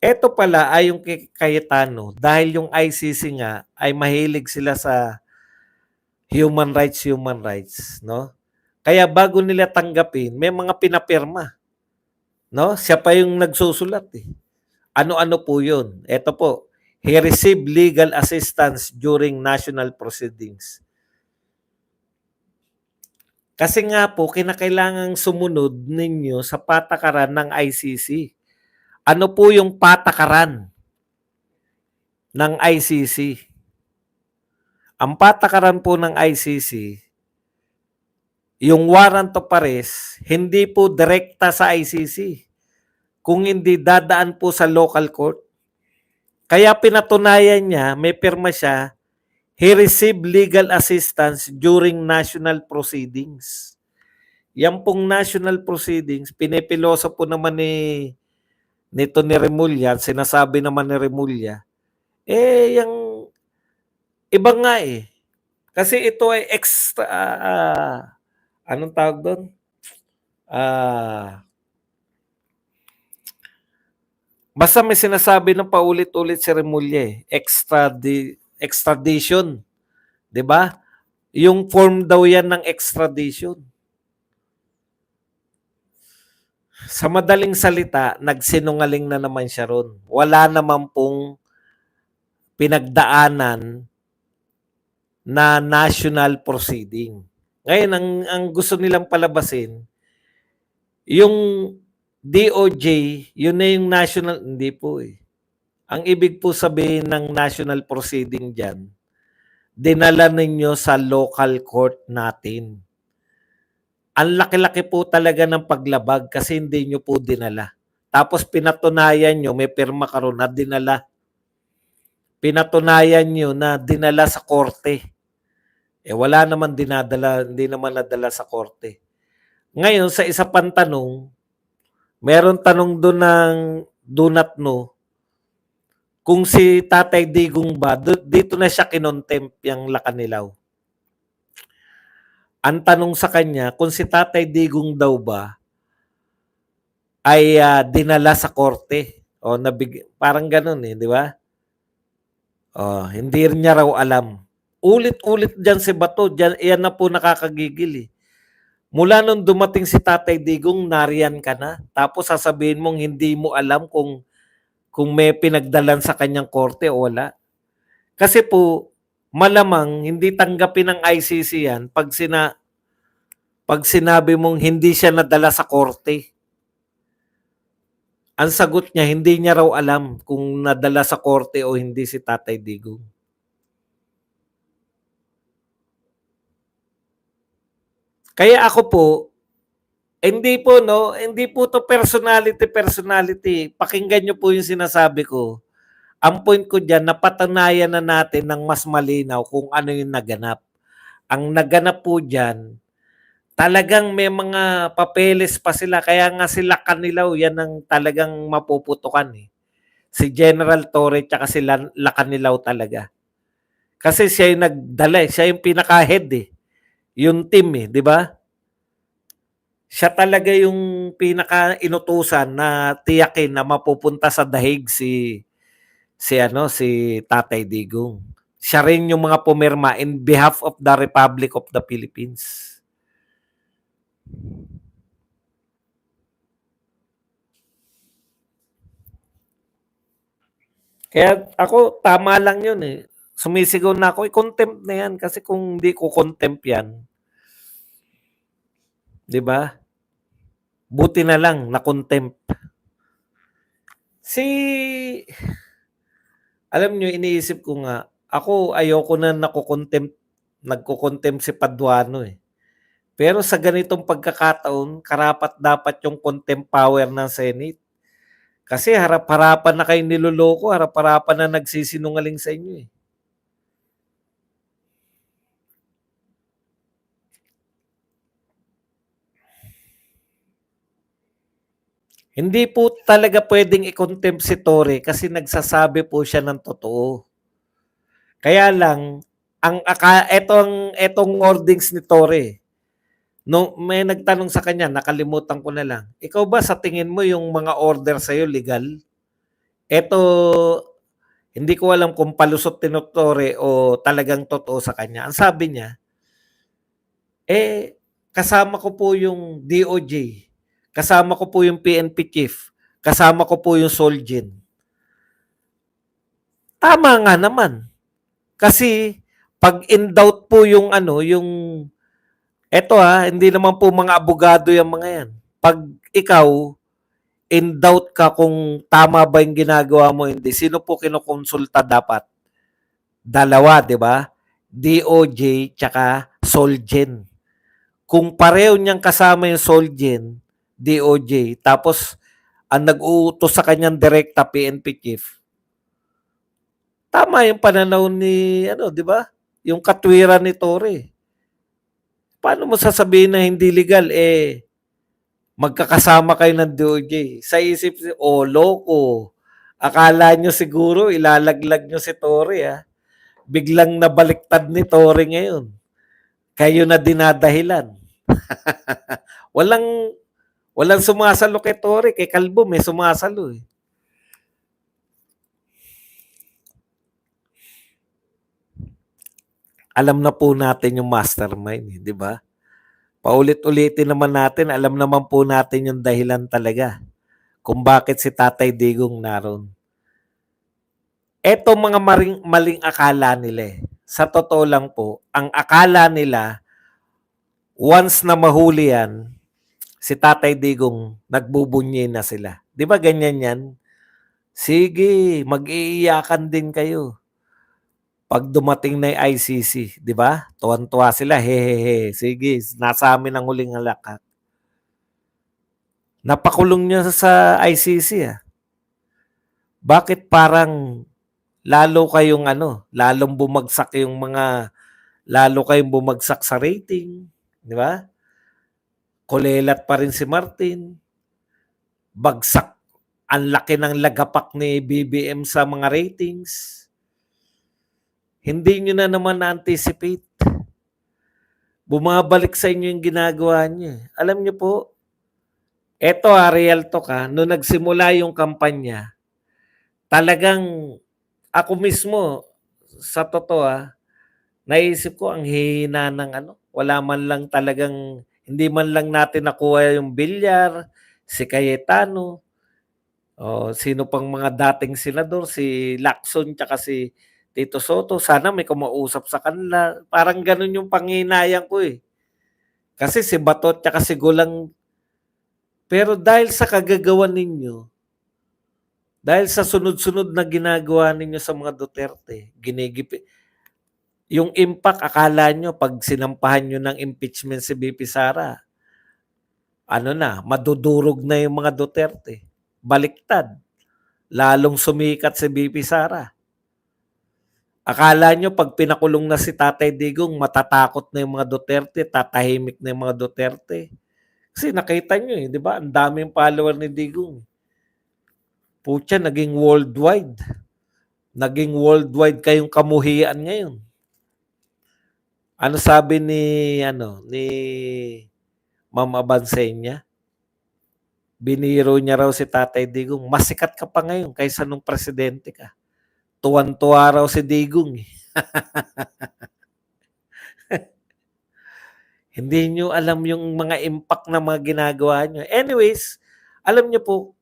Eto pala ay yung kay Cayetano dahil yung ICC nga ay mahilig sila sa human rights, no? Kaya bago nila tanggapin, may mga pinapirma, no? Siya pa yung nagsusulat eh. Ano-ano po yun? Eto po, he received legal assistance during national proceedings. Kasi nga po, kinakailangang sumunod ninyo sa patakaran ng ICC. Ano po yung patakaran ng ICC? Ang patakaran po ng ICC, yung warrant of arrest, hindi po direkta sa ICC. Kung hindi dadaan po sa local court. Kaya pinatunayan niya, may pirma siya, he received legal assistance during national proceedings. Yan pong national proceedings, pinipiloso po naman nito ni Remulla, sinasabi naman ni Remulla, yung iba nga eh. Kasi ito ay extra, anong tawag doon? Basta may sinasabi ng paulit-ulit si Remulla eh, extradition. 'Di ba? Yung form daw yan ng extradition. Sa madaling salita, nagsinungaling na naman siya ron. Wala naman pong pinagdaanan na national proceeding. Ngayon, ang gusto nilang palabasin, yung DOJ, yun na yung national, hindi po eh. Ang ibig po sabihin ng national proceeding dyan, dinala ninyo sa local court natin. Ang laki-laki po talaga ng paglabag kasi hindi nyo po dinala. Tapos pinatunayan nyo, may pirma karon na dinala. Pinatunayan nyo na dinala sa korte. Wala naman dinadala, hindi naman nadala sa korte. Ngayon, sa isa pang tanong, meron tanong doon ng do not know, kung si Tatay Digong ba, dito na siya kinontempt yung Lakanilaw. Ang tanong sa kanya, kung si Tatay Digong daw ba ay dinala sa korte o parang ganun eh, di ba? Hindi niya raw alam. Ulit-ulit diyan si Bato, yan na po nakakagigil eh. Mula nung dumating si Tatay Digong, nariyan ka na. Tapos sasabihin mong hindi mo alam kung may pinagdalan sa kanyang korte o wala. Kasi po, malamang hindi tanggapin ng ICC yan pag sinabi mong hindi siya nadala sa korte. Ang sagot niya, hindi niya raw alam kung nadala sa korte o hindi si Tatay Digong. Kaya ako po, hindi po to personality. Pakinggan niyo po yung sinasabi ko. Ang point ko diyan, napatunayan na natin ng mas malinaw kung ano yung naganap. Ang naganap po diyan, talagang may mga papeles pa sila. Kaya nga sila Kanilaw, yan ang talagang mapuputukan eh. Si General Torre tsaka si Lakanilaw talaga. Kasi siya yung nagdala, siya yung pinaka-head eh. Yung team eh, di ba? Siya talaga yung pinaka-inutusan na tiyakin na mapupunta sa dahig si Tatay Digong. Siya rin yung mga pumirma in behalf of the Republic of the Philippines. Kaya ako, tama lang yun eh. Sumisigaw na ako, i-contempt na yan. Kasi kung hindi ko contempt yan, di ba? Buti na lang, na-contempt. Alam nyo, iniisip ko nga, ako ayoko na nagko-contempt si Paduano eh. Pero sa ganitong pagkakataon, karapat dapat yung contempt power ng Senate. Kasi harap-harapan na kayo niloloko, harap-harapan na nagsisinungaling sa inyo eh. Hindi po talaga pwedeng i-contempt si Torre kasi nagsasabi po siya ng totoo. Kaya lang, etong wordings ni Torre, no, may nagtanong sa kanya, nakalimutan ko na lang. Ikaw ba sa tingin mo yung mga order sa'yo legal? Eto, hindi ko alam kung palusot tinuturi o talagang totoo sa kanya. Ang sabi niya, kasama ko po yung DOJ, kasama ko po yung PNP chief, kasama ko po yung Solgen. Tama nga naman. Kasi pag in doubt po yung hindi naman po mga abogado yung mga yan. Pag ikaw, in doubt ka kung tama ba yung ginagawa mo, hindi. Sino po kinukonsulta dapat? Dalawa, di ba? DOJ tsaka Solgen. Kung pareho niyang kasama yung Solgen, DOJ, tapos ang nag-uutos sa kanyang direkta, PNP chief, tama yung pananaw ni, di ba? Yung katwiran ni Torre. Paano mo sasabihin na hindi legal? Magkakasama kayo ng DOJ. Sa isip, loko. Akala nyo siguro, ilalaglag nyo si Torre, ha? Biglang nabaliktad ni Torre ngayon. Kayo na dinadahilan. walang sumasalo kay Torre. Kay Kalbo may sumasalo, eh. Alam na po natin yung mastermind, di ba? Paulit-ulitin naman natin, alam naman po natin yung dahilan talaga kung bakit si Tatay Digong naroon. Eto mga maling akala nila, eh. Sa totoo lang po, ang akala nila, once na mahuli yan, si Tatay Digong, nagbubunyi na sila. Di ba ganyan yan? Sige, mag-iiyakan din kayo. Pag dumating na yung ICC, di ba? Tuwan-tuwa sila, hehehe. Sige, nasa amin ang huling halakat. Napakulong niya sa ICC, ah. Bakit parang lalong bumagsak lalo kayong bumagsak sa rating, di ba? Kulelat pa rin si Martin. Bagsak. Ang laki ng lagapak ni BBM sa mga ratings. Hindi nyo na naman na-anticipate. Bumabalik sa inyo yung ginagawa niyo. Alam niyo po, eto real talk, nung nagsimula yung kampanya, talagang ako mismo, sa totoo, naisip ko ang hihina ng wala man lang talagang, hindi man lang natin nakuha yung Bilyar, si Cayetano, sino pang mga dating senador, si Lacson tsaka si Tito Soto, sana may kumausap sa kanila. Parang ganun yung panghinayang ko, eh. Kasi si Batot tsaka si Gulang, pero dahil sa kagagawan ninyo, dahil sa sunod-sunod na ginagawa ninyo sa mga Duterte, yung impact, akala nyo pag sinampahan nyo ng impeachment si BP Sara, madudurog na yung mga Duterte. Baliktad. Lalong sumikat si BP Sara. Akala nyo pag pinakulong na si Tatay Digong, matatakot na yung mga Duterte, tatahimik na yung mga Duterte. Kasi nakita nyo, di ba? Ang daming follower ni Digong. Pucha, naging worldwide. Naging worldwide kayong kamuhian ngayon. Ano sabi ni Ma'am Abansenya? Biniro niya raw si Tatay Digong. Mas sikat ka pa ngayon kaysa nung presidente ka. Tuwan-tuwa raw si Digong. Hindi nyo alam yung mga impact na mga ginagawa nyo. Anyways, alam nyo po,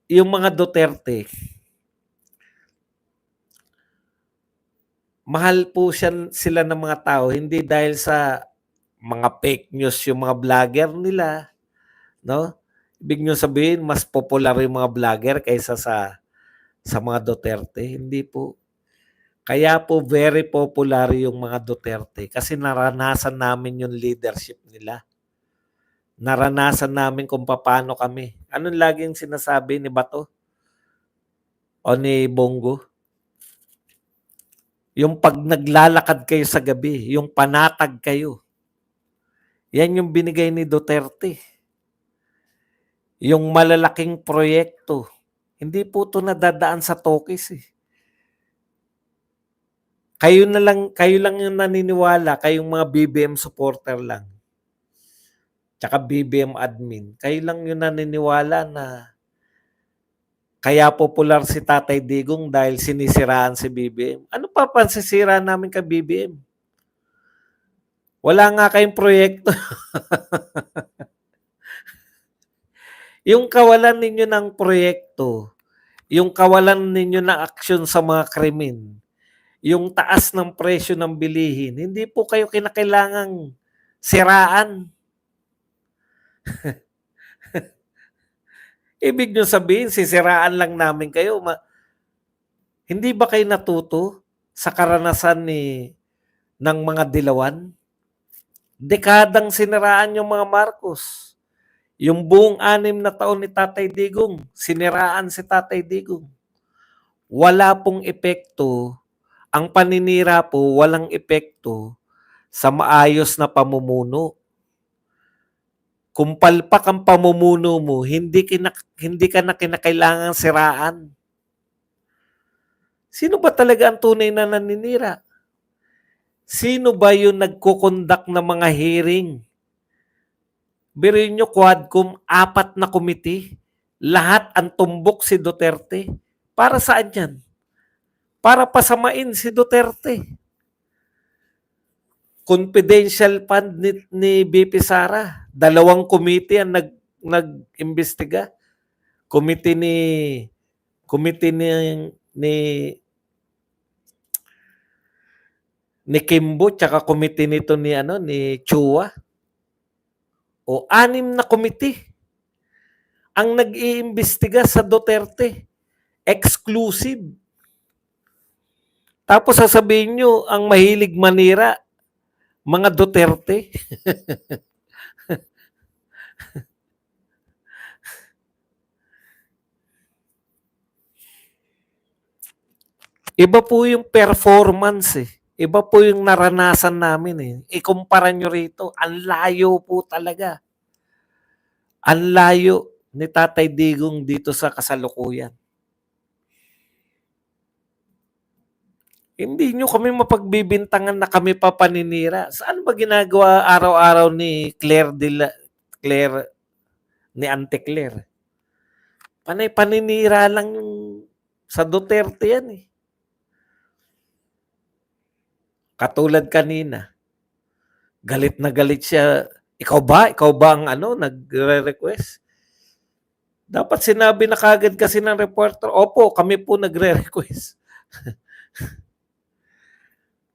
yung mga Duterte, mahal po sila ng mga tao, hindi dahil sa mga fake news yung mga vlogger nila, no? Ibig nyo sabihin, mas popular yung mga vlogger kaysa sa mga Duterte. Hindi po. Kaya po very popular yung mga Duterte kasi naranasan namin yung leadership nila. Naranasan namin kung paano kami. Anong laging sinasabi ni Bato? O ni Bongo? Yung pag naglalakad kayo sa gabi, yung panatag kayo. Yan yung binigay ni Duterte. Yung malalaking proyekto. Hindi po ito nadadaan sa tokis, eh. Kayo lang yung naniniwala, kayong mga BBM supporter lang. Tsaka BBM admin. Kayo lang yung naniniwala na Kaya popular si Tatay Digong dahil sinisiraan si BBM. Ano pa pansisira namin kay BBM? Wala nga kayong proyekto. Yung kawalan ninyo ng proyekto, yung kawalan ninyo ng aksyon sa mga krimen, yung taas ng presyo ng bilihin, hindi po kayo kinakailangang siraan. Ibig nyo sabihin, sisiraan lang namin kayo. Hindi ba kayo natuto sa karanasan ng mga dilawan? Dekadang siniraan yung mga Marcos. Yung buong 6 na taon ni Tatay Digong, siniraan si Tatay Digong. Wala pong epekto. Ang paninira po, walang epekto sa maayos na pamumuno. Kung palpak ang pamumuno mo, hindi ka na kinakailangang siraan. Sino ba talaga ang tunay na naninira? Sino ba yung nagkukondak ng mga hearing? Biruin nyo, Quadcom, 4 na komite. Lahat ang tumbok si Duterte. Para saan yan? Para pasamain si Duterte. Confidential fund ni BP Sara. 2 komite ang nag-imbestiga. Komite ni Kimbo tsaka komite nito ni Chua. O 6 na komite ang nag-iimbestiga sa Duterte. Exclusive. Tapos sasabihin nyo, ang mahilig manira, mga Duterte. Iba po yung performance eh. Iba po yung naranasan namin eh. Ikumpara nyo rito, ang layo po talaga. Ang layo ni Tatay Digong dito sa kasalukuyan. Hindi nyo kami mapagbibintangan na kami pa paninira. Saan ba ginagawa araw-araw ni ni Auntie Claire? Panay paninira lang yung sa Duterte yan eh. Katulad kanina, galit na galit siya. Ikaw ba ang nagre-request? Dapat sinabi na kagad kasi ng reporter, opo, kami po nagre-request.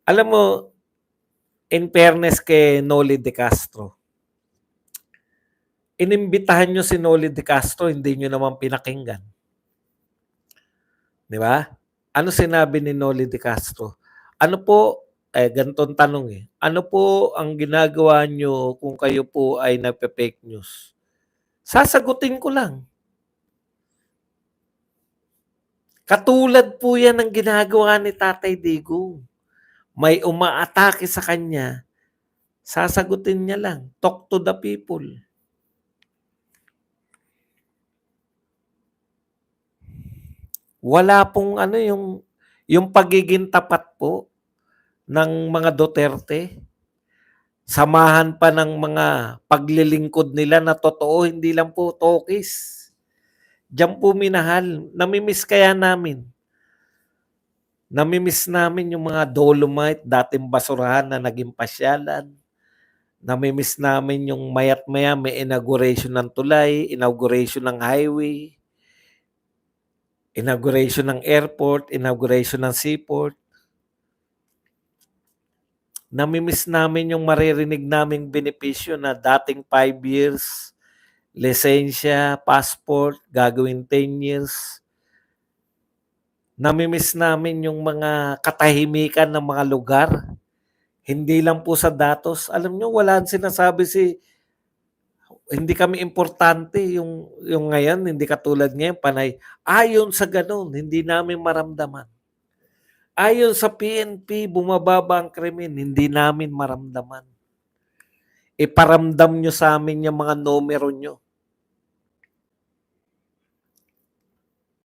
Alam mo, in fairness kay Noli De Castro, inimbitahan nyo si Noli De Castro, hindi nyo naman pinakinggan. Di ba? Ano sinabi ni Noli De Castro? Ano po, ganitong tanong eh, ano po ang ginagawa nyo kung kayo po ay nagpe-fake news? Sasagutin ko lang. Katulad po yan ang ginagawa ni Tatay Digong. May umaatake sa kanya, sasagutin niya lang. Talk to the people. Wala pong yung pagiging tapat po ng mga Duterte. Samahan pa ng mga paglilingkod nila na totoo, hindi lang po tokis. Diyan po minahal. Namimiss kaya namin. Namimiss namin yung mga Dolomite, dating basurahan na naging pasyalan. Namimiss namin yung mayat maya may inauguration ng tulay, inauguration ng highway, inauguration ng airport, inauguration ng seaport. Namimiss namin yung maririnig naming benepisyo na dating 5 years, lisensya, passport, gagawin 10 years. Namimiss namin yung mga katahimikan ng mga lugar. Hindi lang po sa datos. Alam nyo, wala sinasabi hindi kami importante yung ngayon, hindi katulad ngayon, panay. Ayon sa ganun, hindi namin maramdaman. Ayon sa PNP, bumababa ang krimen, hindi namin maramdaman. Iparamdam nyo sa amin yung mga numero nyo.